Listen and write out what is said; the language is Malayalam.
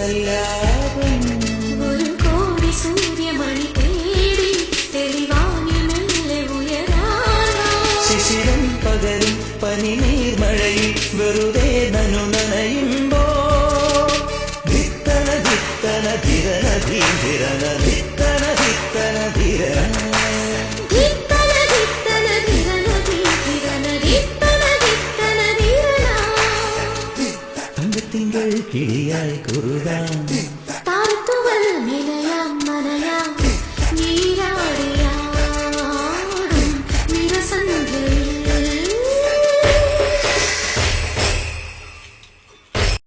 സല്ലാപം ഒരു കോടി സൂര്യമണി തേടി തെളിവാനി മെല്ലെ ഉയരാനായി ശിശിരം പകരും പനിനീർമഴയിൽ വെറുതെ നനു നനയുമ്പോ ധിത്തന ധിത്തന ധിരന ധീരന ധിത്തന ധിത്തന ധിരന തങ്കത്തിങ്കൾ കിളിയായി കുറുകാൻ